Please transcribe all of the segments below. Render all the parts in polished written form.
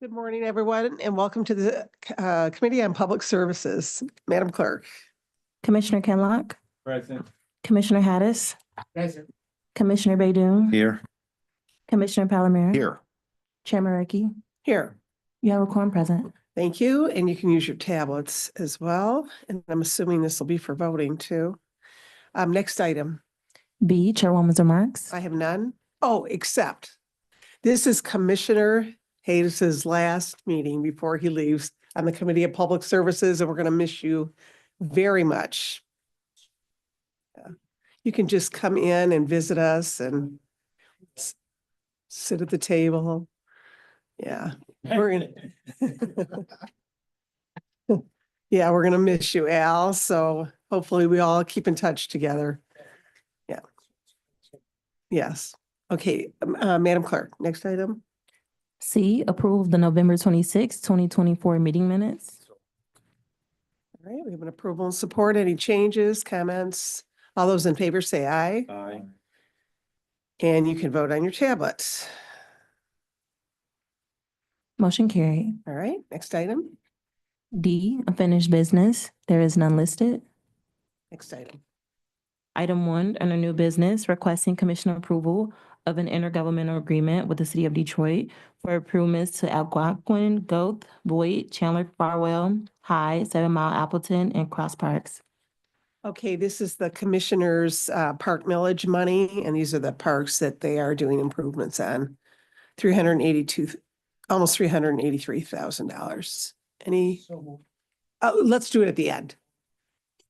Good morning, everyone, and welcome to the Committee on Public Services. Madam Clerk. Commissioner Kenlock, Present. Commissioner Hattis, Present. Commissioner Baydoun, Here. Commissioner Palomero. Here. Chairman Markey, Here. you have a quorum present. Thank you, and you can use your tablets as well. And I'm assuming this will be for voting too. Next item, B, Chairwoman's remarks. I have none. Oh, except this is Commissioner Hayes's last meeting before he leaves on the Committee of Public Services, and we're going to miss you very much. You can just come in and visit us and sit at the table. Yeah, we're gonna. Yeah, we're gonna miss you, Al. So hopefully we all keep in touch together. Yeah. Yes. Okay, Madam Clerk, next item. C, approve the November 26, 2024 meeting minutes. All right, we have an approval and support. Any changes, comments? All those in favor say aye. Aye. And you can vote on your tablet. Motion carried. All right, next item. D, unfinished business. There is none listed. Next item. Item 1, under new business, requesting commission approval of an intergovernmental agreement with the city of Detroit for improvements to Algonquin, Goth, Boyd, Chandler, Farwell, High, 7 Mile, Appleton, and Cross Parks. Okay, this is the commissioner's park millage money, and these are the parks that they are doing improvements on. Almost $383,000. Any? Let's do it at the end.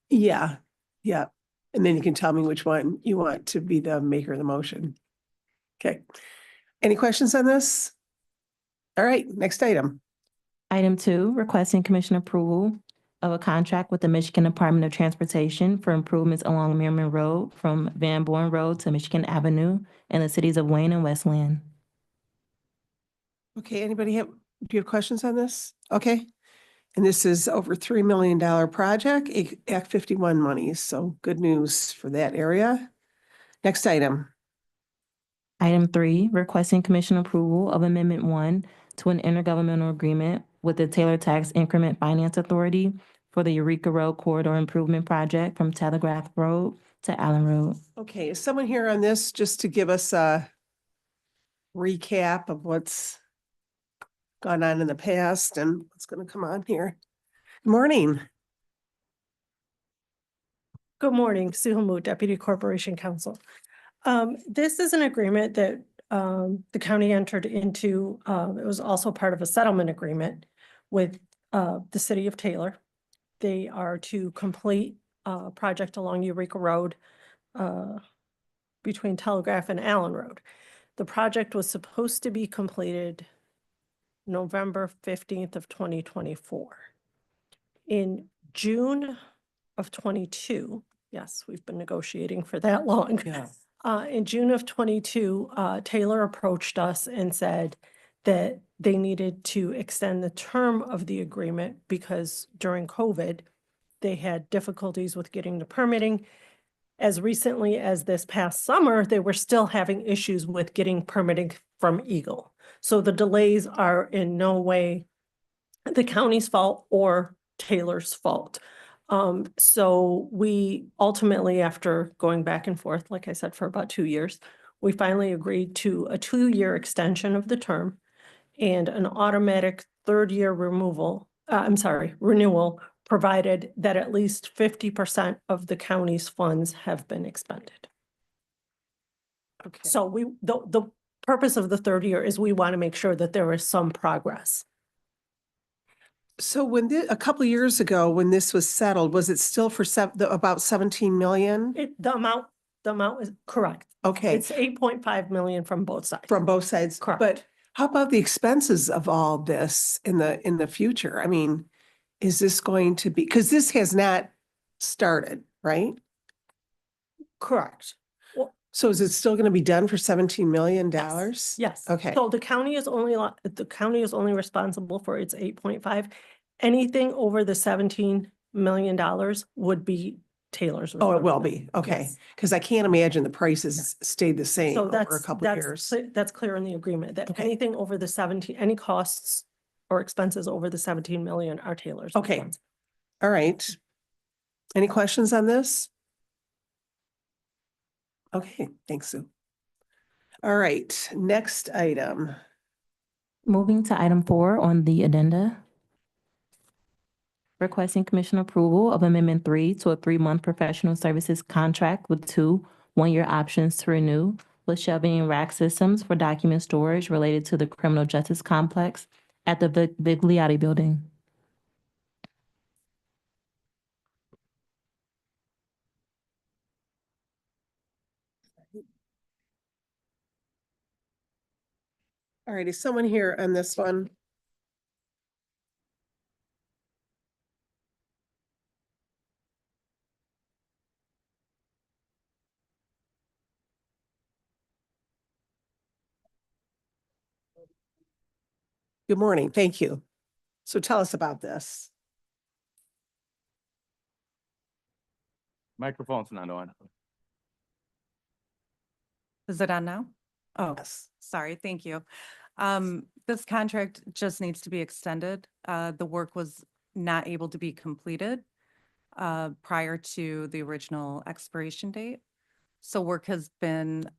Yeah, yeah. And then you can tell me which one you want to be the maker of the motion. Okay. Any questions on this? All right, next item. Item 2, requesting commission approval of a contract with the Michigan Department of Transportation for improvements along Merriman Road from Van Born Road to Michigan Avenue in the cities of Wayne and Westland. Okay, do you have questions on this? Okay. And this is over $3 million project, Act 51 money. So good news for that area. Next item. Item 3, requesting commission approval of Amendment 1 to an intergovernmental agreement with the Taylor Tax Increment Finance Authority for the Eureka Road Corridor Improvement Project from Telegraph Road to Allen Road. Okay, is someone here on this just to give us a recap of what's gone on in the past and what's going to come on here? Good morning. Good morning, Sue Hammoud, Deputy Corporation Counsel. This is an agreement that the county entered into. It was also part of a settlement agreement with the city of Taylor. They are to complete a project along Eureka Road between Telegraph and Allen Road. The project was supposed to be completed November 15th of 2024. In June of 22, yes, we've been negotiating for that long. Yeah. In June of 22, Taylor approached us and said that they needed to extend the term of the agreement because during COVID, they had difficulties with getting the permitting. As recently as this past summer, they were still having issues with getting permitting from Eagle. So the delays are in no way the county's fault or Taylor's fault. So we ultimately, after going back and forth, like I said, for about 2 years, we finally agreed to a 2-year extension of the term and an automatic 3rd-year renewal, provided that at least 50% of the county's funds have been expended. Okay. So the purpose of the 3rd year is we want to make sure that there is some progress. So when a couple of years ago, when this was settled, was it still for about 17 million? The amount is correct. Okay, It's 8.5 million from both sides. from both sides. Correct. But how about the expenses of all this in the future? I mean, is this going to be, because this has not started, right? Correct. So is it still going to be done for $17 million? Yes. Okay. So the county is only responsible for its 8.5. Anything over the $17 million would be Taylor's. Oh, it will be. Okay. Yes. Because I can't imagine the prices stayed the same So over a couple of years. that's clear in the agreement that Okay. anything over the 17, any costs or expenses over the 17 million are Taylor's. Okay. expense. All right. Any questions on this? Okay, thanks, Sue. All right, next item. Moving to item 4 on the addenda. Requesting commission approval of Amendment 3 to a 3-month professional services contract with 2 one-year options to renew with Shelby and Rack Systems for document storage related to the criminal justice complex at the Vigliotti Building. All right, is someone here on this one? Good morning, thank you. So tell us about this. Microphone's not on. Is it on now? Oh, Yes. sorry, thank you. This contract just needs to be extended. The work was not able to be completed prior to the original expiration date. So work has been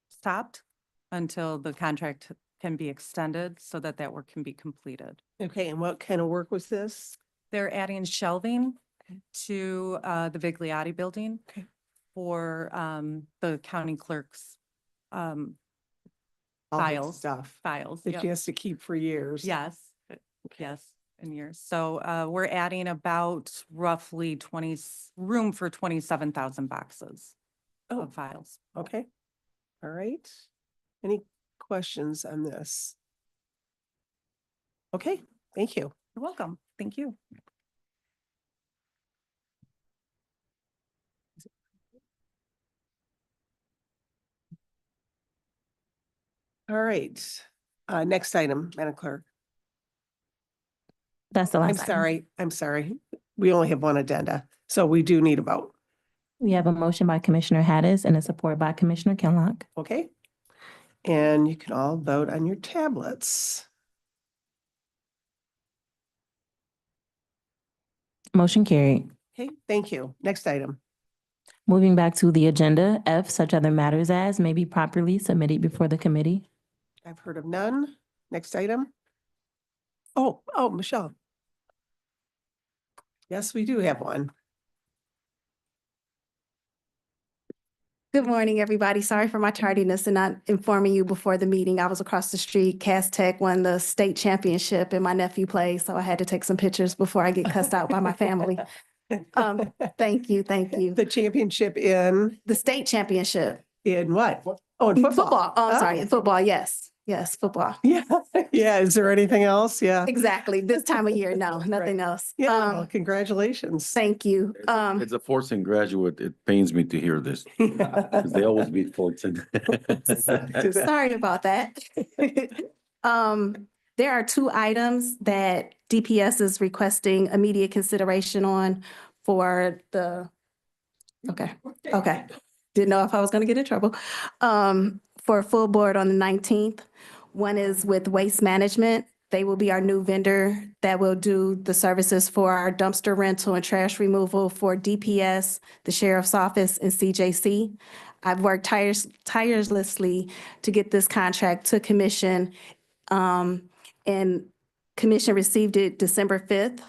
stopped until the contract can be extended so that that work can be completed. Okay, and what kind of work was this? They're adding shelving to the Vigliotti building Okay. for the county clerk's All his Files. Stuff files. that Yep. she has to keep for years. Yes, yes, in years. So we're adding about roughly room for 27,000 boxes Oh, of files. okay. All right. Any questions on this? Okay, thank you. You're welcome. Thank you. All right, next item, Madam Clerk. That's the I'm last item. sorry. We only have one addenda, so we do need a vote, We have a motion by Commissioner Hattis and a support by Commissioner Kenlock. okay? And you can all vote on your tablets. Motion carried. Okay, thank you. Next item. Moving back to the agenda, F, such other matters as may be properly submitted before the committee. I've heard of none. Next item. Oh, Michelle. Yes, we do have one. Good morning, everybody. Sorry for my tardiness and not informing you before the meeting. I was across the street. Cass Tech won the state championship and my nephew plays, so I had to take some pictures before I get cussed out by my family. Thank you, thank you. The championship in The state championship. what? Oh, in football. Football. Oh, I'm sorry, Oh. in football, yes. Yes, football. Yeah, yeah. Is there anything else? Yeah. Exactly. This time of year, no, nothing else. Yeah, well, congratulations. Thank you. As a Fortson graduate, it pains me to hear this, because they always beat Fortson. Sorry about that. There are 2 items that DPS is requesting immediate consideration on for the, okay. Didn't know if I was gonna get in trouble. For a full board on the 19th. One is with Waste Management. They will be our new vendor that will do the services for our dumpster rental and trash removal for DPS, the Sheriff's Office, and CJC. I've worked tirelessly to get this contract to commission, and commission received it December 5th.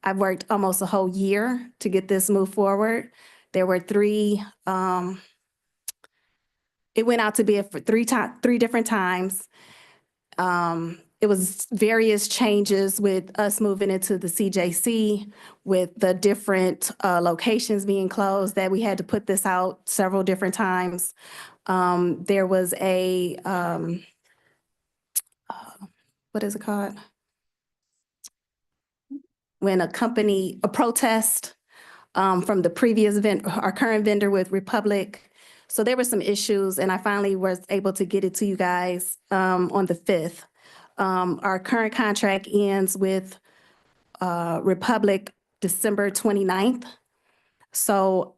I've worked almost a whole year to get this moved forward. There were 3, it went out to bid for 3 different times. It was various changes with us moving into the CJC, with the different locations being closed, that we had to put this out several different times. There was a, what is it called? When a protest from the previous our current vendor with Republic. So there were some issues, and I finally was able to get it to you guys on the 5th. Our current contract ends with Republic December 29th. So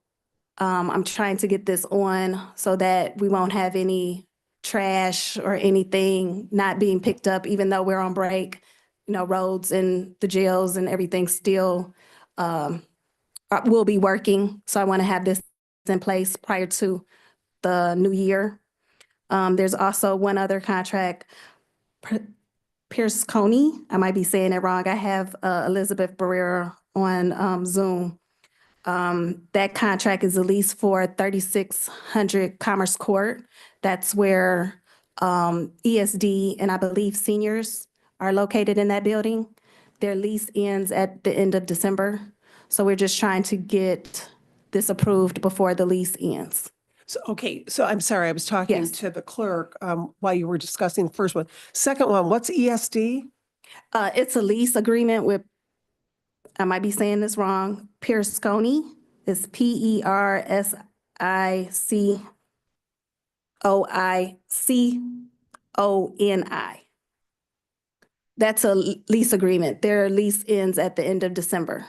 I'm trying to get this on so that we won't have any trash or anything not being picked up, even though we're on break. You know, roads and the jails and everything still will be working. So I want to have this in place prior to the new year. There's also one other contract, Pierce Coney. I might be saying it wrong. I have Elizabeth Barrera on Zoom. That contract is a lease for 3600 Commerce Court. That's where ESD and I believe seniors are located in that building. Their lease ends at the end of December. So we're just trying to get this approved before the lease ends. So, okay, so I'm sorry, I was talking Yes. to the clerk while you were discussing the first one. Second one, what's ESD? It's a lease agreement with, I might be saying this wrong, Pierce Coney. It's PERSICOICONI. That's a lease agreement. Their lease ends at the end of December.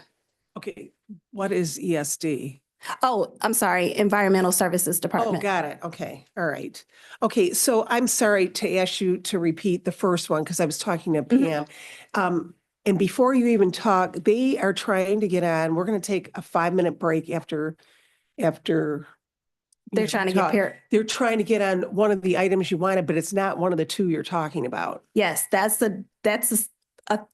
Okay, what is ESD? Oh, I'm sorry, Environmental Services Oh, Department. got it. Okay, all right. Okay, so I'm sorry to ask you to repeat the first one because I was talking to Mhm. Pam. And before you even talk, they are trying to get on. We're going to take a 5-minute break after. They're trying to get paired. They're trying to get on one of the items you wanted, but it's not one of the two you're talking about. Yes, that's a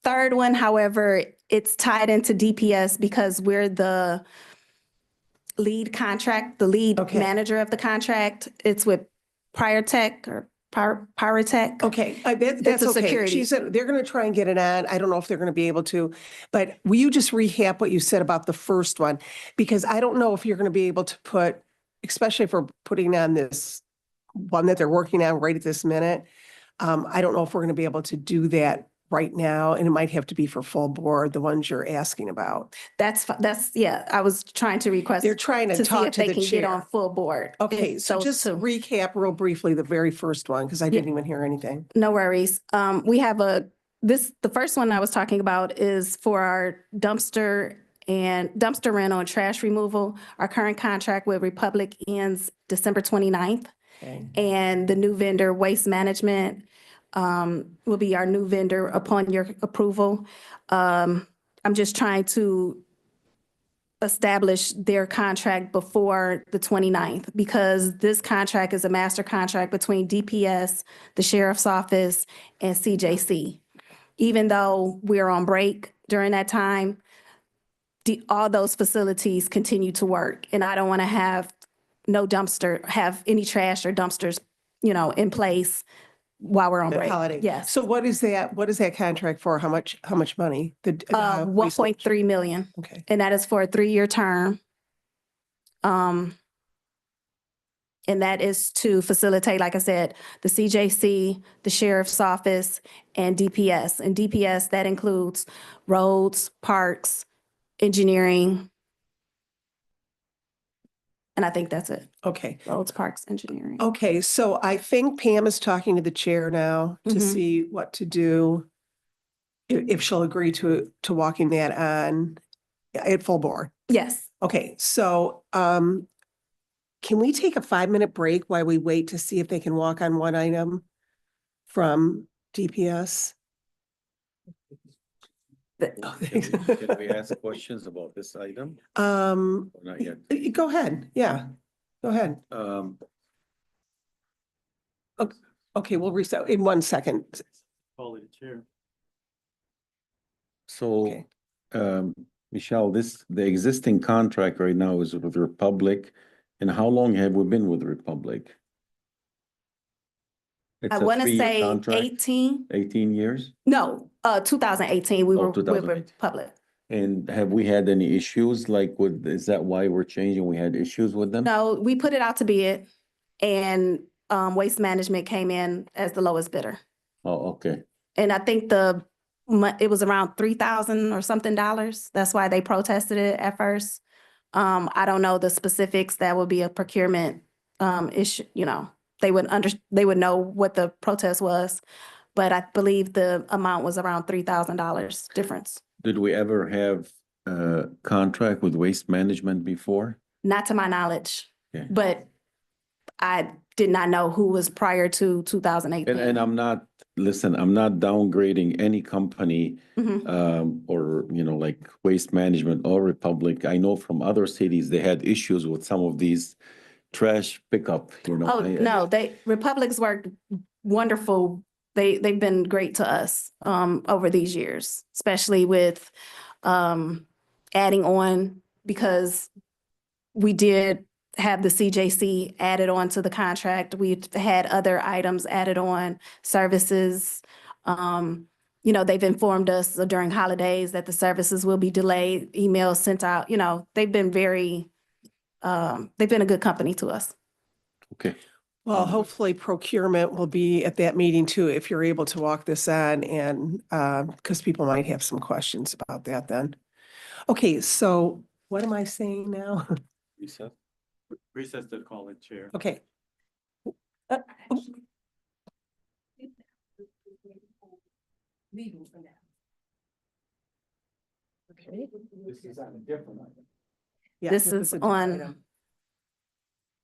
third one. However, it's tied into DPS because we're the lead contract, the lead Okay. manager of the contract. It's with Pyrotech or Pyrotech. Okay, that's a okay. security. She said they're going to try and get it on. I don't know if they're going to be able to, but will you just recap what you said about the first one? Because I don't know if you're going to be able to put, especially if we're putting on this one that they're working on right at this minute. I don't know if we're going to be able to do that right now, and it might have to be for full board, the ones you're asking about. Yeah, I was trying to request They're trying to to see talk if to they the can get on chair. full board. Okay, so Those just two. recap real briefly the very first one, because I didn't even hear anything. No worries. We have the first one I was talking about is for our dumpster rental and trash removal. Our current contract with Republic ends December 29th. Okay. And the new vendor, Waste Management, will be our new vendor upon your approval. I'm just trying to establish their contract before the 29th because this contract is a master contract between DPS, the Sheriff's Office, and CJC. Even though we're on break during that time, all those facilities continue to work. And I don't want to have have any trash or dumpsters, in place while we're on The break. holiday. Yes. So what is that contract for? How much money? The waste- 1.3 million, Okay, and that is for a 3-year term. And that is to facilitate, like I said, the CJC, the Sheriff's Office, and DPS. And DPS, that includes roads, parks, engineering. And I think that's it. okay. Roads, parks, engineering. Okay, so I think Pam is talking to the chair now to Mhm. see what to do. If she'll agree to walking that on at full board. Yes. Okay, so can we take a 5-minute break while we wait to see if they can walk on one item from DPS? Can we ask questions about this item? Um, Or not yet? go ahead, yeah, go ahead. Okay, we'll reset in 1 second. So, Okay. Michelle, the existing contract right now is with Republic. And how long have we been with Republic? It's I a want to 3-year say contract, 18, years? no, 2018, we Oh, were with 2018. Republic. And have we had any issues is that why we're changing? We had issues with them? No, we put it out to bid and Waste Management came in as the lowest bidder. Oh, okay. And I think it was around $3,000 or something dollars. That's why they protested it at first. I don't know the specifics. That would be a procurement issue, they would know what the protest was. But I believe the amount was around $3,000 difference. Did we ever have a contract with Waste Management before? Not to my knowledge, Okay. but did not know who was prior to 2018. And I'm not, listen, I'm not downgrading any company, Mhm. or, like Waste Management or Republic. I know from other cities, they had issues with some of these trash pickup, Oh, no, Republic's worked wonderful. They've been great to us, over these years, especially with, adding on, because we did have the CJC added on to the contract. We've had other items added on, services. They've informed us during holidays that the services will be delayed, emails sent out, they've been they've been a good company to us. Okay. Well, hopefully procurement will be at that meeting too, if you're able to walk this on and, because people might have some questions about that then. Okay, so what am I saying now? Recess. Recess to call it, Chair. Okay. Okay. This is on a different item. Yeah, This is a different on item.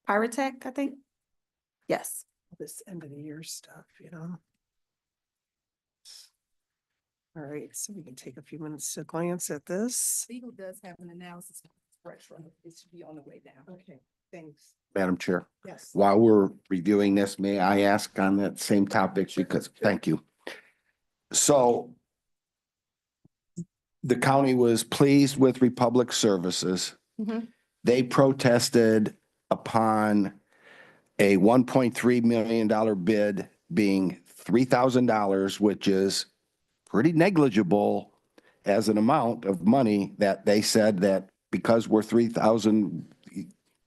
Pyrotech, I think? Yes. This end of the year stuff, All right, so we can take a few minutes to glance at this. Legal does have an analysis spreadsheet. It should be on the way down. Okay, thanks. Madam Chair, Yes. while we're reviewing this, may I ask on that same topic? Because, thank you. So the county was pleased with Republic Services. Mhm. They protested upon a $1.3 million bid being $3,000, which is pretty negligible as an amount of money, that they said that because we're 3,000,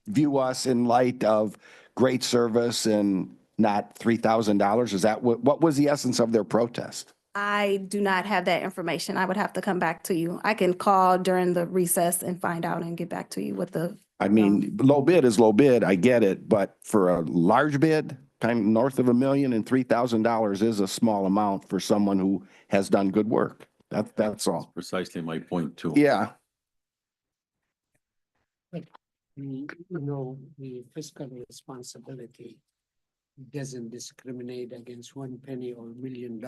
view us in light of great service and not $3,000. Is that what was the essence of their protest? I do not have that information. I would have to come back to you. I can call during the recess and find out and get back to you with the, I mean, low bid is low bid, I get it, but for a large bid, kind of north of $1 million, and $3,000 is a small amount for someone who has done good work. That's all. Precisely my point too. Yeah, The fiscal responsibility doesn't discriminate against one penny or $1 million.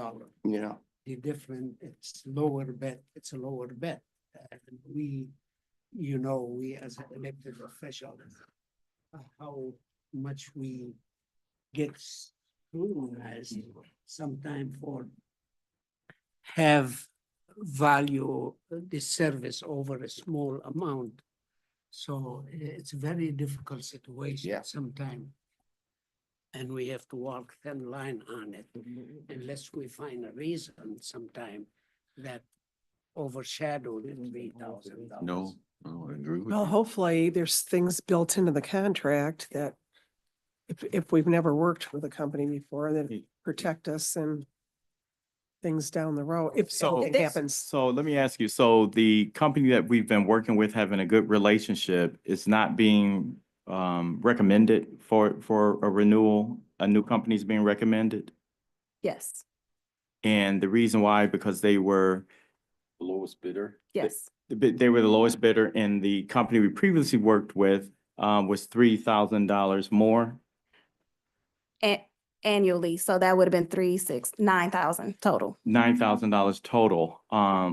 yeah. The different, it's lower bet, it's a lower bet. And we as elected officials, how much we get scrutinized sometime for have value the service over a small amount. So it's a very difficult situation Yeah. sometime. And we have to walk thin line on it unless we find a reason sometime that overshadowed in $3,000. No, I agree with Well, you. hopefully there's things built into the contract that if we've never worked with a company before, that protect us and things down the road, if So- something happens. So let me ask you, so the company that we've been working with, having a good relationship, is not being recommended for a renewal? A new company is being recommended? yes, And the reason why, because they were, The lowest bidder. yes. they were the lowest bidder, and the company we previously worked with was $3,000 more. Annually, so that would have been 9,000 total. $9,000 total,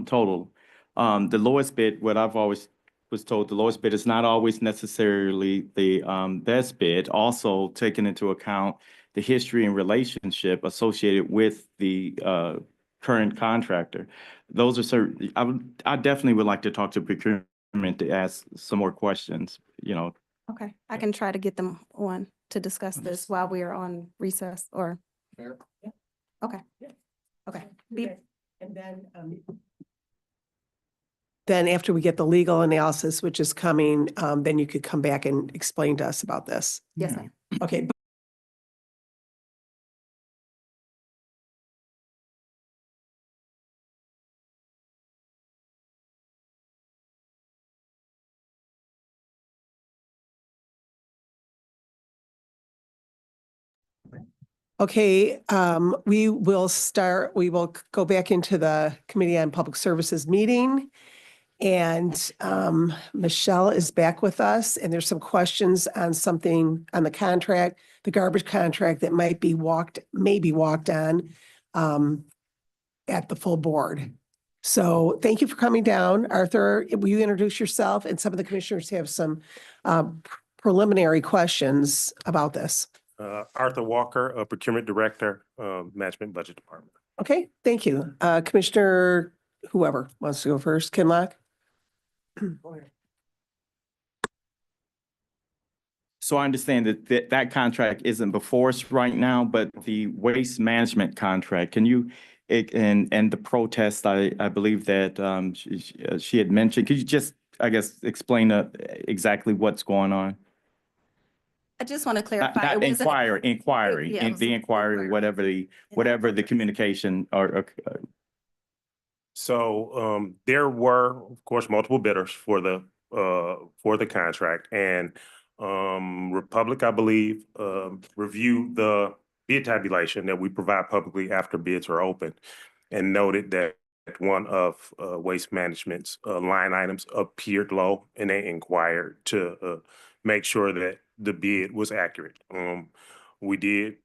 total. The lowest bid, what I've always was told, the lowest bid is not always necessarily the best bid. Also taking into account the history and relationship associated with the current contractor. Those are certain, I definitely would like to talk to procurement to ask some more questions, Okay, I can try to get them on to discuss this while we are on recess or. Fair. Okay. Okay. Be- And then after we get the legal analysis, which is coming, then you could come back and explain to us about this. Yes, ma'am. Okay. Okay, we will go back into the Committee on Public Services meeting. And Michelle is back with us, and there's some questions on something on the contract the garbage contract that may be walked on at the full board. So thank you for coming down. Arthur, will you introduce yourself? And some of the commissioners have some preliminary questions about this. Arthur Walker, Procurement Director, Management Budget Department. Okay, thank you. Commissioner, whoever wants to go first, Kinlock? So I understand that that contract isn't before us right now, but the waste management contract, can you, and the protest, I believe that she had mentioned, could you just, I guess, explain exactly what's going on? I just want to clarify. Not it wasn't- inquiry, Yeah, it was the an inquiry, whatever the communication or So there were, of course, multiple bidders for the contract, and Republic, I believe, reviewed the bid tabulation that we provide publicly after bids are open, and noted that one of Waste Management's line items appeared low, and they inquired to make sure that the bid was accurate. We did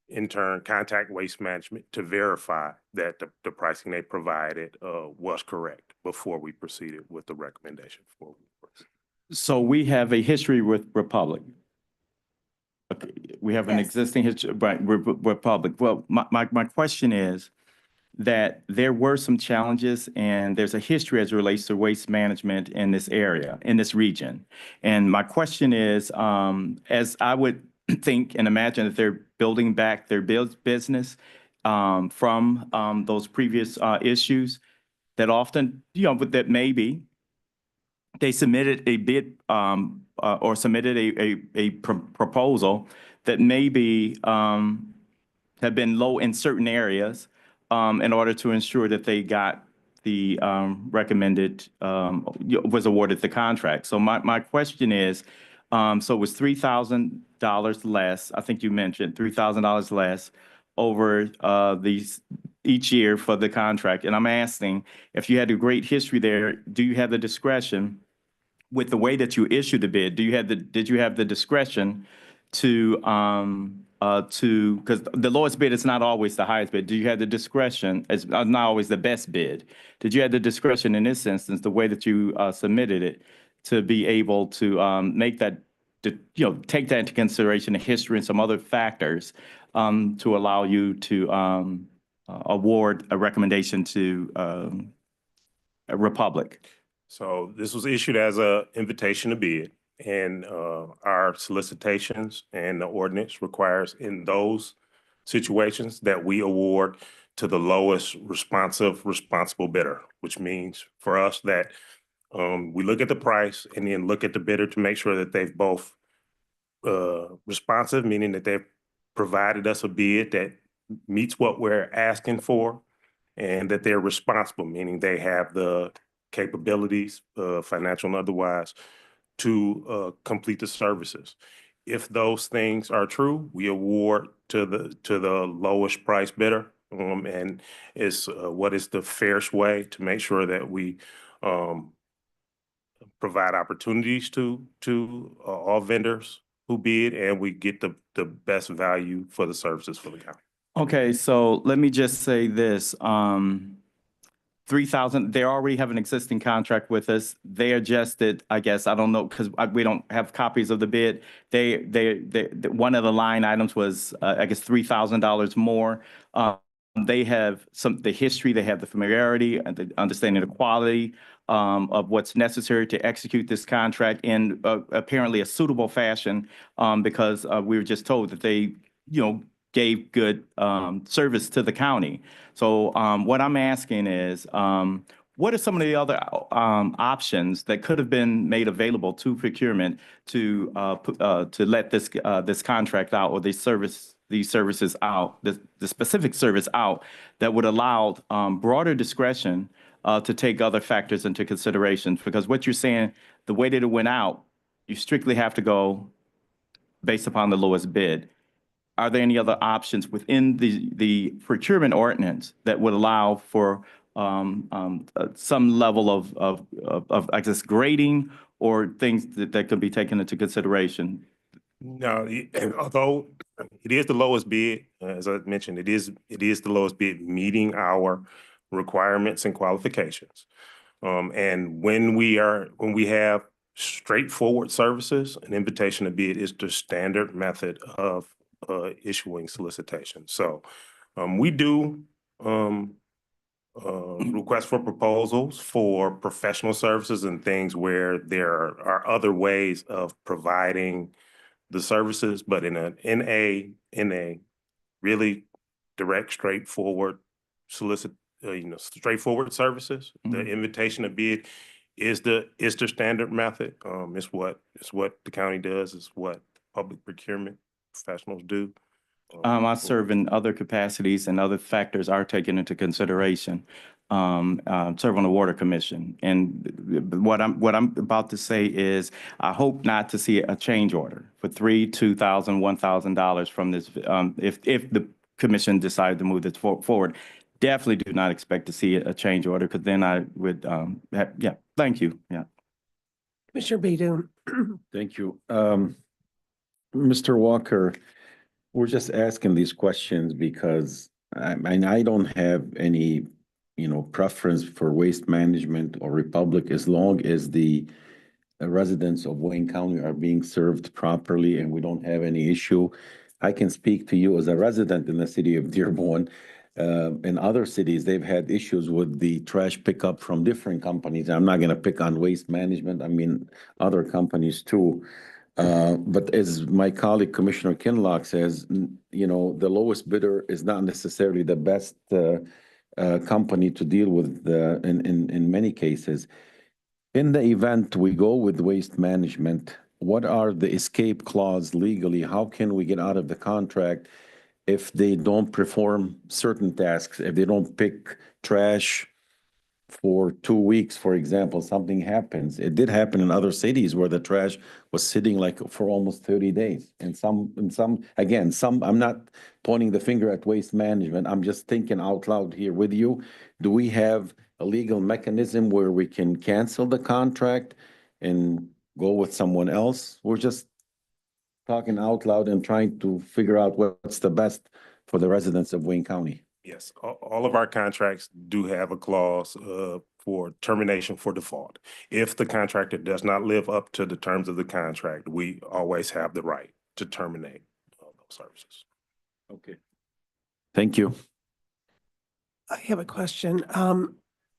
in turn contact Waste Management to verify that the pricing they provided was correct before we proceeded with the recommendation. So we have a history with Republic. Okay, we have an Yes. existing history, right, Republic. Well, my question is that there were some challenges and there's a history as it relates to waste management in this area, in this region. And my question is, as I would think and imagine that they're building back their business from those previous issues, that often, that maybe they submitted a bid or submitted a proposal that maybe have been low in certain areas in order to ensure that they got the recommended, was awarded the contract. So my question is, so it was $3,000 less, I think you mentioned $3,000 less over each year for the contract. And I'm asking, if you had a great history there, do you have the discretion with the way that you issued the bid? Did you have the discretion to, because the lowest bid is not always the highest bid. Do you have the discretion, it's not always the best bid? Did you have the discretion in this instance, the way that you submitted it, to be able to make that, take that into consideration, the history and some other factors to allow you to award a recommendation to a Republic? So this was issued as an invitation to bid, and our solicitations and the ordinance requires in those situations that we award to the lowest responsible bidder, which means for us that we look at the price and then look at the bidder to make sure that they've both responsive, meaning that they've provided us a bid that meets what we're asking for, and that they're responsible, meaning they have the capabilities, financial and otherwise, to complete the services. If those things are true, we award to the lowest price bidder, and it's what is the fairest way to make sure that we provide opportunities to all vendors who bid, and we get the best value for the services for the county. Okay, so let me just say this. 3,000, they already have an existing contract with us. They adjusted, I guess, I don't know, because we don't have copies of the bid. One of the line items was, I guess, $3,000 more. They have the history, they have the familiarity and the understanding of the quality of what's necessary to execute this contract in apparently a suitable fashion, because we were just told that they, gave good service to the county. So what I'm asking is, what are some of the other options that could have been made available to procurement to let this contract out, or these services out, the specific service out, that would allow broader discretion to take other factors into consideration? Because what you're saying, the way that it went out, you strictly have to go based upon the lowest bid. Are there any other options within the procurement ordinance that would allow for some level of I guess, grading or things that could be taken into consideration No, although it is the lowest bid, as I mentioned, it is the lowest bid, meeting our requirements and qualifications. And when we have straightforward services, an invitation to bid is the standard method of issuing solicitations. So we do request for proposals for professional services and things where there are other ways of providing the services, but in a really direct, straightforward straightforward services. The invitation to bid is the standard method. It's what the county does. It's what public procurement professionals do. I serve in other capacities and other factors are taken into consideration. Serve on the Water Commission. And what I'm about to say is, I hope not to see a change order for $3,000, $2,000, $1,000 from this, if the commission decided to move this forward. Definitely do not expect to see a change order, because then I would, yeah, thank you, yeah. Commissioner Baydun. Thank you. Mr. Walker, we're just asking these questions because I don't have any, preference for Waste Management or Republic, as long as the residents of Wayne County are being served properly and we don't have any issue. I can speak to you as a resident in the city of Dearborn. In other cities, they've had issues with the trash pickup from different companies. I'm not going to pick on Waste Management. I mean, other companies too. But as my colleague Commissioner Kinlock says, the lowest bidder is not necessarily the best company to deal with in many cases. In the event we go with Waste Management, what are the escape clause legally? How can we get out of the contract if they don't perform certain tasks? If they don't pick trash for 2 weeks, for example, something happens. It did happen in other cities where the trash was sitting like for almost 30 days. And some, I'm not pointing the finger at Waste Management. I'm just thinking out loud here with you. Do we have a legal mechanism where we can cancel the contract and go with someone else? We're just talking out loud and trying to figure out what's the best for the residents of Wayne County. Yes, all of our contracts do have a clause for termination for default. If the contractor does not live up to the terms of the contract, we always have the right to terminate those services. Okay. Thank you. I have a question.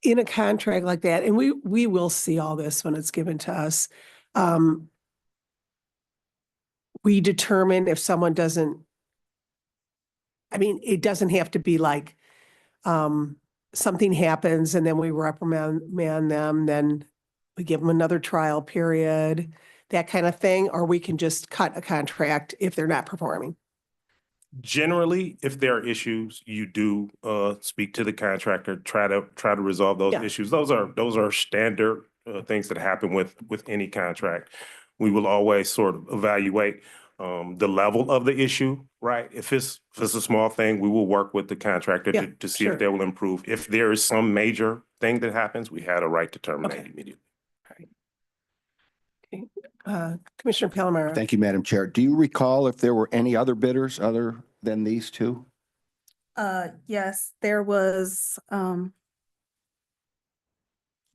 In a contract like that, and we will see all this when it's given to us. We determine if someone doesn't, it doesn't have to be like something happens and then we reprimand them, then we give them another trial period, that kind of thing, or we can just cut a contract if they're not performing. Generally, if there are issues, you do speak to the contractor, try to resolve those issues. Those are standard things that happen with any contract. We will always sort of evaluate the level of the issue, right? If it's a small thing, we will work with the contractor to see if they will improve. If there is some major thing that happens, we had a right to terminate immediately. Commissioner Palomar. Thank you, Madam Chair. Do you recall if there were any other bidders other than these two? Yes, there was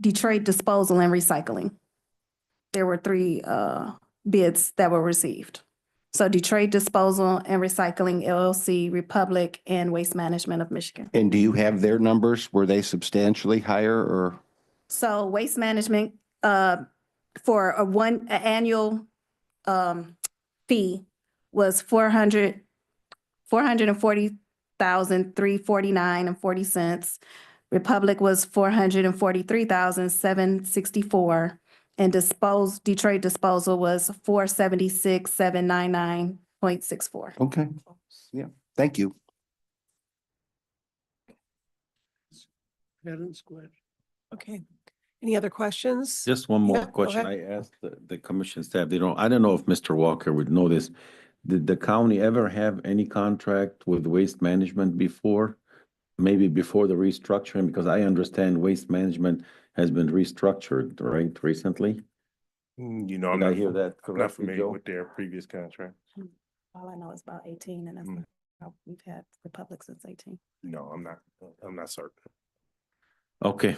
Detroit Disposal and Recycling. There were 3 bids that were received. So Detroit Disposal and Recycling LLC, Republic, and Waste Management of Michigan. And do you have their numbers? Were they substantially higher or? So Waste Management, for an annual fee was $440,349.40. Republic was $443,764. And Detroit Disposal was $476,799.64. Okay, yeah, thank you. Okay. Any other questions? Just one more Yeah, go question. ahead. I asked the commission staff, I don't know if Mr. Walker would know this. Did the county ever have any contract with Waste Management before? Maybe before the restructuring, because I understand Waste Management has been restructured, right, recently? You know, I'm Did I not, hear that I'm not correctly, familiar Joe? with their previous contract. All I know is about 18 and Mm. we've had Republic since 18. No, I'm not certain. Okay.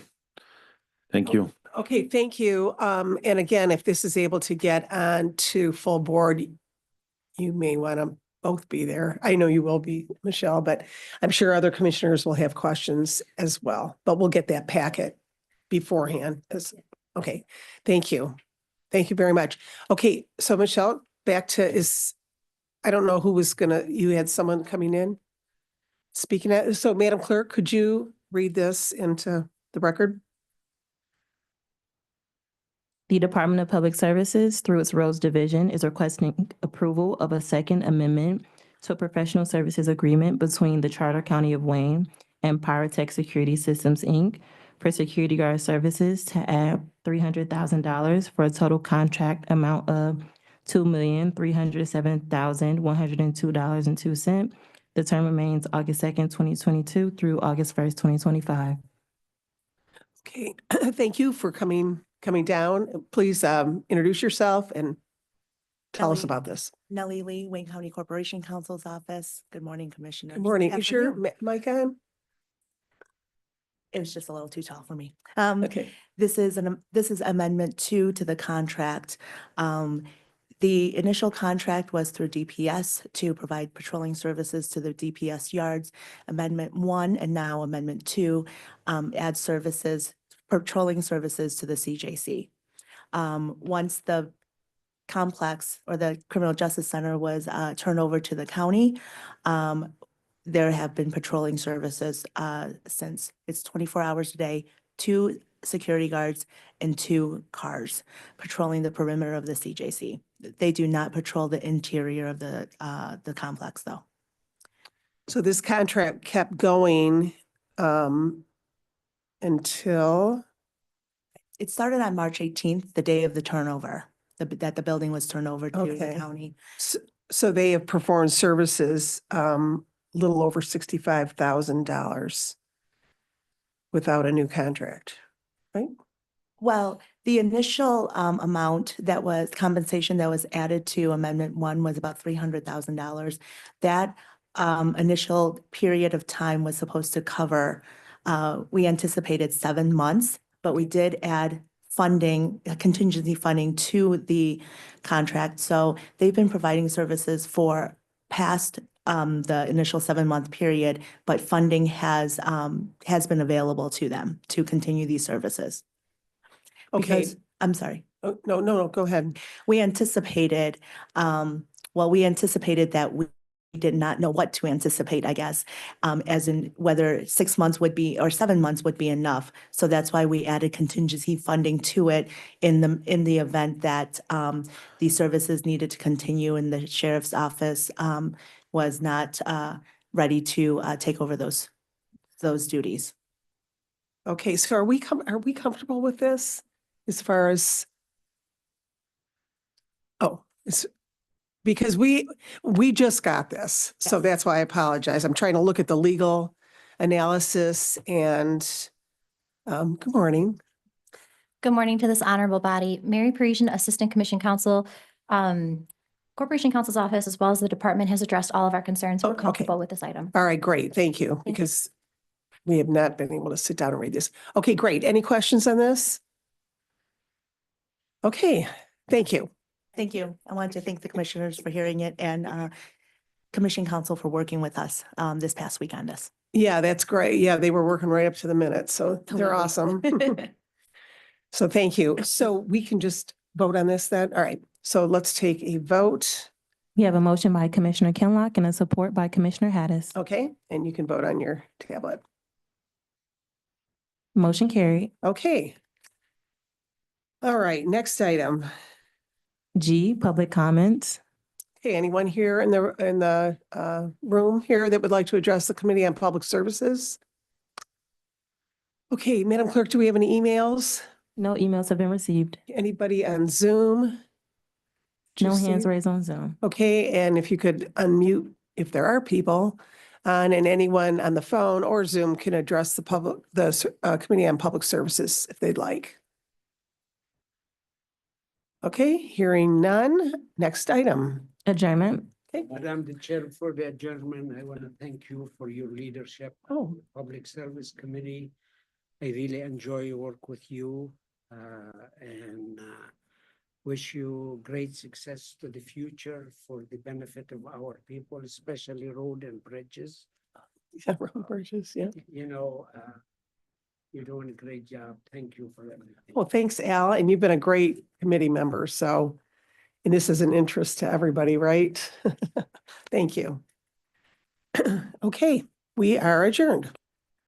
Thank you. Okay, thank you. And again, if this is able to get on to full board, you may want to both be there. I know you will be, Michelle, but I'm sure other commissioners will have questions as well, but we'll get that packet beforehand. Okay, thank you. Thank you very much. Okay, so Michelle, back to I don't know who was you had someone coming in? Speaking at, so Madam Clerk, could you read this into the record? The Department of Public Services, through its Roads Division, is requesting approval of a second amendment to a professional services agreement between the Charter County of Wayne and Pyrotech Security Systems, Inc. for security guard services to add $300,000 for a total contract amount of $2,307,102.02. The term remains August 2nd, 2022 through August 1st, 2025. Okay, thank you for coming down. Please introduce yourself and tell us Nellie. about this. Nellie Lee, Wayne County Corporation Counsel's Office. Good morning, Commissioners. Good morning. Is your Afternoon. mic on? It was just a little too tall for me. Okay. This is Amendment 2 to the contract. The initial contract was through DPS to provide patrolling services to the DPS yards. Amendment 1 and now Amendment 2 add patrolling services to the CJC. Once the complex or the Criminal Justice Center was turned over to the county, there have been patrolling services since. It's 24 hours a day, 2 security guards and 2 cars patrolling the perimeter of the CJC. They do not patrol the interior of the complex, though. So this contract kept going until, It started on March 18th, the day of the turnover, that the building was turned over to the Okay. county. so they have performed services little over $65,000 without a new contract, right? Well, the initial amount that was compensation that was added to Amendment 1 was about $300,000. That initial period of time was supposed to cover, we anticipated 7 months, but we did add funding, contingency funding to the contract. So they've been providing services for past the initial 7-month period, but funding has been available to them to continue these services. Okay. Because, I'm sorry, Oh, no, go ahead. we anticipated that we did not know what to anticipate, I guess, as in whether 6 months would be or 7 months would be enough. So that's why we added contingency funding to it in the event that these services needed to continue and the sheriff's office was not ready to take over those duties. Okay, so are we comfortable with this as far as? Oh, because we just got this, so Yes. that's why I apologize. I'm trying to look at the legal analysis and, good morning. Good morning to this honorable body. Mary Parisian, Assistant Commission Counsel. Corporation Counsel's Office, as well as the department, has addressed all of our concerns. Oh, We're okay. comfortable with this item. All right, great, thank you, Thank you. because we have not been able to sit down and read this. Okay, great. Any questions on this? Okay, thank you. Thank you. I wanted to thank the commissioners for hearing it and Commission Counsel for working with us this past week on this. Yeah, that's great. Yeah, they were working right up to the minute, so they're awesome. So thank you. So we can just vote on this then? All right, so let's take a vote. We have a motion by Commissioner Kinlock and a support by Commissioner Hattis. Okay, and you can vote on your tablet. Motion carried. Okay. All right, next item. G, public comments. Okay, anyone here in the room here that would like to address the Committee on Public Services? Okay, Madam Clerk, do we have any emails? No emails have been received. Anybody on Zoom? No Juicy? hands raised on Zoom. Okay, and if you could unmute, if there are people on, and anyone on the phone or Zoom can address the Committee on Public Services if they'd like. Okay, hearing none. Next item. Adjournment. Madam the Chair, for the adjournment, I want to thank you for your leadership. Oh, Public Service Committee. I really enjoy work with you and wish you great success to the future for the benefit of our people, especially road and bridges. yeah, road bridges, yeah. You know, you're doing a great job. Thank you for everything. Well, thanks, Al, and you've been a great committee member, so, and this is an interest to everybody, right? Thank you. Okay, we are adjourned.